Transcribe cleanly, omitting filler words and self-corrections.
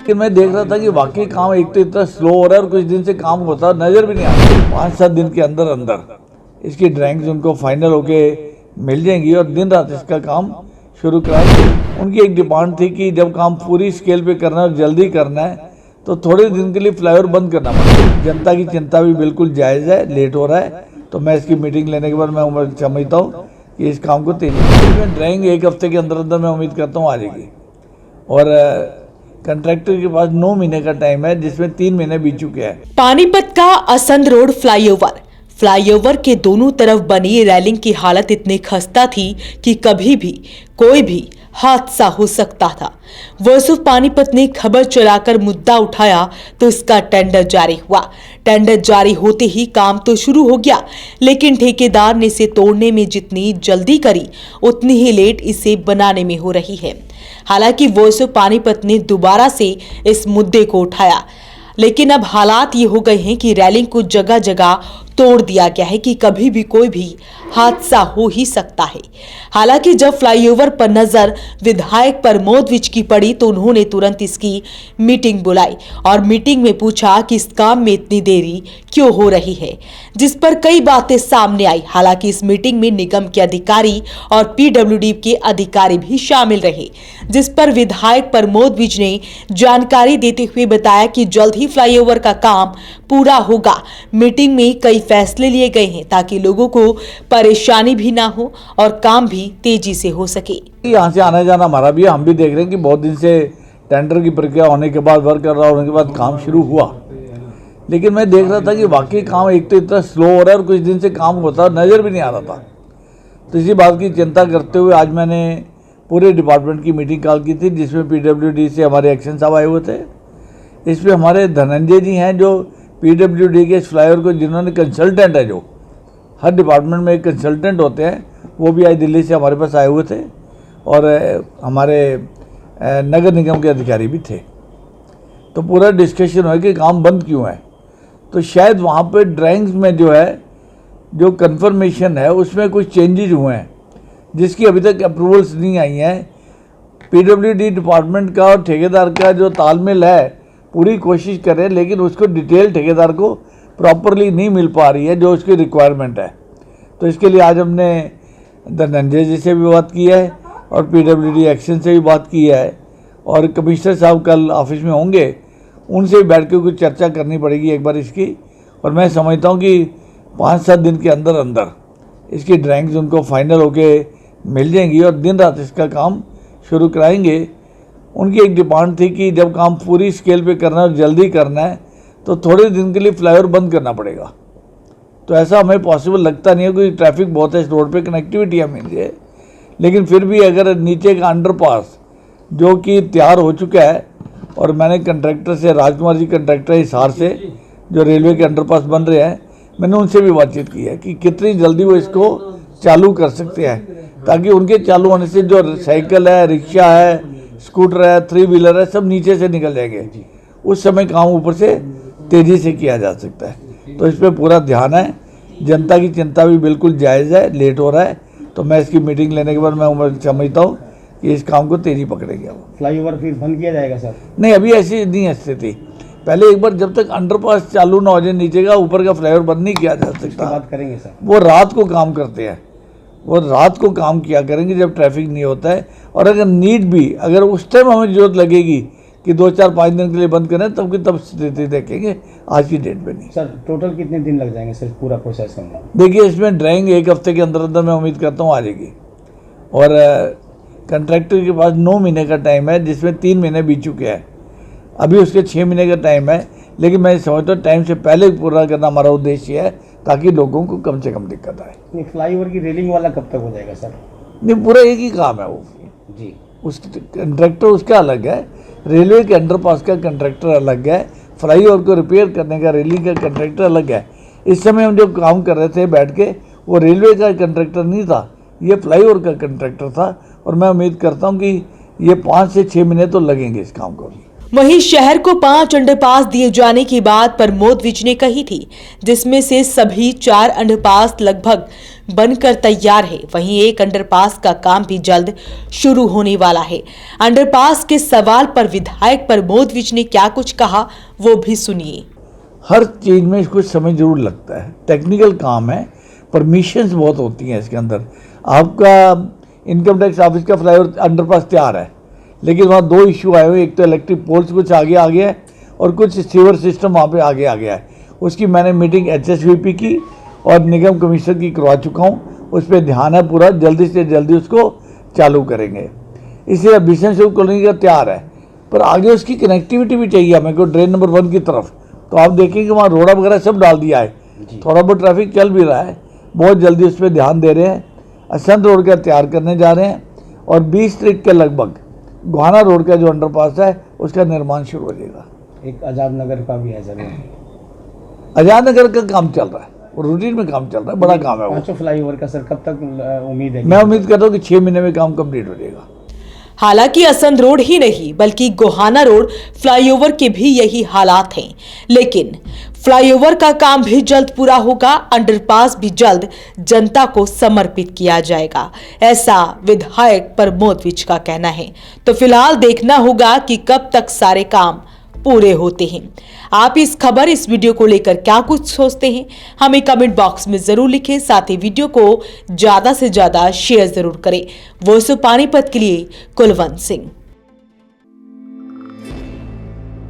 लेकिन मैं देख रहा था कि वाकई काम एक तो इतना स्लो हो रहा है और कुछ दिन से काम होता नज़र भी नहीं आता। 5-7 दिन के अंदर अंदर इसकी ड्राइंग्स उनको फाइनल होके मिल जाएंगी और दिन रात इसका काम शुरू कराएंगे। उनकी एक डिमांड थी कि जब काम पूरी स्केल पे करना है और जल्दी करना है तो थोड़े दिन के लिए फ्लाईओवर बंद करना पड़ेगा। जनता की चिंता भी बिल्कुल जायज़ है, लेट हो रहा है, तो मैं इसकी मीटिंग लेने के बाद मैं समझता हूँ कि इस काम को तेजी में ड्राइंग एक हफ्ते के अंदर अंदर मैं उम्मीद करता हूँ आ जाएगी। और कंट्रैक्टर के पास 9 महीने का टाइम है, जिसमें 3 महीने बीत चुके हैं। पानीपत का असंध रोड फ्लाईओवर के दोनों तरफ बनी रेलिंग की हालत इतनी खस्ता थी कि कभी भी कोई भी हादसा हो सकता था। वर्सोव पानीपत ने खबर चलाकर मुद्दा उठाया तो इसका टेंडर जारी हुआ। टेंडर जारी होते ही काम तो शुरू हो गया, लेकिन ठेकेदार ने इसे तोड़ने में जितनी जल्दी करी उतनी ही लेट इसे बनाने में हो रही है। हालांकि वर्सोव पानीपत ने दोबारा से इस मुद्दे को उठाया, लेकिन अब हालात ये हो गए हैं कि रेलिंग को जगह जगह तोड़ दिया गया है कि कभी भी कोई भी हादसा हो ही सकता है। हालांकि जब फ्लाईओवर पर नजर विधायक प्रमोद विज की पड़ी तो उन्होंने तुरंत इसकी मीटिंग बुलाई और मीटिंग में पूछा कि इस काम में इतनी देरी क्यों हो रही है, जिस पर कई बातें सामने आई। हालांकि इस मीटिंग में निगम के अधिकारी और पीडब्ल्यूडी के अधिकारी भी शामिल रहे, जिस पर विधायक प्रमोद विज ने जानकारी देते हुए बताया कि जल्द ही फ्लाईओवर का काम पूरा होगा। मीटिंग में कई फैसले लिए गए हैं ताकि लोगों को परेशानी भी ना हो और काम भी तेजी से हो सके। यहाँ से आना जाना हमारा भी, हम भी देख रहे हैं कि बहुत दिन से टेंडर की प्रक्रिया होने के बाद, वर्क कर रहा होने के बाद काम शुरू हुआ, लेकिन मैं देख रहा था कि वाकई काम एक तो इतना स्लो हो रहा है और कुछ दिन से काम होता नज़र भी नहीं आ रहा था। तो इसी बात की चिंता करते हुए आज मैंने पूरे डिपार्टमेंट की मीटिंग कॉल की थी, जिसमें पीडब्ल्यूडी से हमारे एक्शन साहब आए हुए थे। इसमें हमारे धनंजय जी हैं जो पीडब्ल्यूडी के फ्लाईओवर को जिन्होंने कंसल्टेंट है, जो हर डिपार्टमेंट में एक कंसल्टेंट होते हैं, वो भी आज दिल्ली से हमारे पास आए हुए थे और हमारे नगर निगम के अधिकारी भी थे। तो पूरा डिस्कशन हुआ कि काम बंद क्यों है। तो शायद वहाँ पे ड्राइंग्स में जो है, जो कन्फर्मेशन है उसमें कुछ चेंजेस हुए हैं, जिसकी अभी तक अप्रूवल्स नहीं आई हैं। पीडब्ल्यूडी डिपार्टमेंट का और ठेकेदार का जो तालमेल है, पूरी कोशिश करें, लेकिन उसको डिटेल ठेकेदार को प्रॉपरली नहीं मिल पा रही है जो उसकी रिक्वायरमेंट है। तो इसके लिए आज हमने धनंजय जी से भी बात की है और पीडब्ल्यूडी एक्शन से भी बात की है और कमिश्नर साहब कल ऑफिस में होंगे, उनसे भी बैठ के कुछ चर्चा करनी पड़ेगी एक बार इसकी। और मैं समझता हूँ कि 5-7 दिन के अंदर अंदर इसकी ड्राइंग्स उनको फाइनल होके मिल जाएंगी और दिन रात इसका काम शुरू कराएंगे। उनकी एक डिमांड थी कि जब काम पूरी स्केल पे करना है और जल्दी करना है तो थोड़े दिन के लिए फ्लाईओवर बंद करना पड़ेगा। तो ऐसा हमें पॉसिबल लगता नहीं है, क्योंकि ट्रैफिक बहुत है इस रोड पे, कनेक्टिविटी है मिल जाए, लेकिन फिर भी अगर नीचे का अंडरपास जो कि तैयार हो चुका है, और मैंने कंट्रैक्टर से, राजकुमार जी कंट्रैक्टर हिसार से, जो रेलवे के अंडरपास बन रहे हैं, मैंने उनसे भी बातचीत की है कि कितनी जल्दी वो इसको चालू कर सकते हैं, ताकि उनके चालू होने से जो साइकिल है, रिक्शा है, स्कूटर है, 3 व्हीलर है, सब नीचे से निकल जाएंगे। उस समय काम ऊपर से तेज़ी से किया जा सकता है। तो इस पर पूरा ध्यान है। जनता की चिंता भी बिल्कुल जायज़ है, लेट हो रहा है, तो मैं इसकी मीटिंग लेने के बाद मैं समझता हूँ कि इस काम को तेज़ी पकड़ेंगे। फ्लाईओवर फिर बंद किया जाएगा सर? नहीं, अभी ऐसी नहीं है स्थिति। पहले एक बार जब तक अंडरपास चालू ना हो जाए नीचे का, ऊपर का फ्लाईओवर बंद नहीं किया जा सकता। बात करेंगे सर, वो रात को काम करते हैं, वो रात को काम किया करेंगे जब ट्रैफिक नहीं होता है। और अगर नीड भी, अगर उस टाइम हमें जरूरत लगेगी कि 2-4-5 दिन के लिए बंद करें, तब स्थिति देखेंगे, आज की डेट पे नहीं। सर टोटल कितने दिन लग जाएंगे सर पूरा प्रोसेस करने? देखिए, इसमें ड्राइंग एक हफ्ते के अंदर अंदर मैं उम्मीद करता हूँ आ जाएगी। और कंट्रैक्टर के पास 9 महीने का टाइम है, जिसमें 3 महीने बीत चुके हैं। अभी उसके 6 महीने का टाइम है, लेकिन मैं समझता हूँ टाइम से पहले पूरा करना हमारा उद्देश्य है, ताकि लोगों को कम से कम दिक्कत आए। फ्लाईओवर की रेलिंग वाला कब तक हो जाएगा सर? नहीं, पूरा एक ही काम है वो जी। उस कंट्रैक्टर उसका अलग है, रेलवे के अंडरपास का कंट्रैक्टर अलग है, फ्लाईओवर को रिपेयर करने का रेलिंग का कंट्रैक्टर अलग है। इस समय हम जो काम कर रहे थे बैठ के, वो रेलवे का कंट्रैक्टर नहीं था, ये फ्लाईओवर का कंट्रैक्टर था। और मैं उम्मीद करता हूँ कि ये 5 से 6 महीने तो लगेंगे इस काम को। वहीं शहर को 5 अंडरपास दिए जाने की बात प्रमोद विज ने कही थी, जिसमें से सभी 4 अंडरपास लगभग बनकर तैयार है, वहीं एक अंडरपास का काम भी जल्द शुरू होने वाला है। अंडरपास के सवाल पर विधायक प्रमोद विज ने क्या कुछ कहा वो भी सुनिए। हर चीज़ में कुछ समय जरूर लगता है, टेक्निकल काम है, परमिशंस बहुत होती हैं इसके अंदर। आपका इनकम टैक्स ऑफिस का फ्लाईओवर अंडरपास तैयार है, लेकिन वहाँ दो इशू आए हुए, एक तो इलेक्ट्रिक पोल्स कुछ आगे आ गया है और कुछ सीवर सिस्टम वहाँ पे आगे आ गया है। उसकी मैंने मीटिंग HSVP की और निगम कमिश्नर की करवा चुका हूँ, उस पर ध्यान है पूरा, जल्दी से जल्दी उसको चालू करेंगे। इसलिए बिजनेस कॉलोनी का तैयार है, पर आगे उसकी कनेक्टिविटी भी चाहिए हमें को ड्रेन नंबर 1 की तरफ। तो आप देखेंगे वहाँ रोड़ा वगैरह सब डाल दिया है, थोड़ा बहुत ट्रैफिक चल भी रहा है, बहुत जल्दी उस पर ध्यान दे रहे हैं। असंध रोड का तैयार करने जा रहे हैं और 20 तारीख के लगभग गोहाना रोड का जो अंडरपास है उसका निर्माण शुरू हो जाएगा। एक आजाद नगर का भी है सर। आजाद नगर का काम चल रहा है, वो रूटीन में काम चल रहा है, बड़ा काम है वो। पांचों फ्लाईओवर का सर कब तक उम्मीद है? मैं उम्मीद करता हूँ कि 6 महीने में काम कंप्लीट हो जाएगा। हालांकि असंध रोड ही नहीं बल्कि गोहाना रोड फ्लाईओवर के भी यही हालात हैं, लेकिन फ्लाईओवर का काम भी जल्द पूरा होगा, अंडरपास भी जल्द जनता को समर्पित किया जाएगा, ऐसा विधायक प्रमोद विज का कहना है। तो फिलहाल देखना होगा कि कब तक सारे काम पूरे होते हैं। आप इस वीडियो को लेकर क्या कुछ सोचते हैं, हमें कमेंट बॉक्स में जरूर लिखें। साथ ही वीडियो को ज्यादा से ज्यादा शेयर जरूर करें। वॉइस ऑफ पानीपत के लिए कुलवंत सिंह।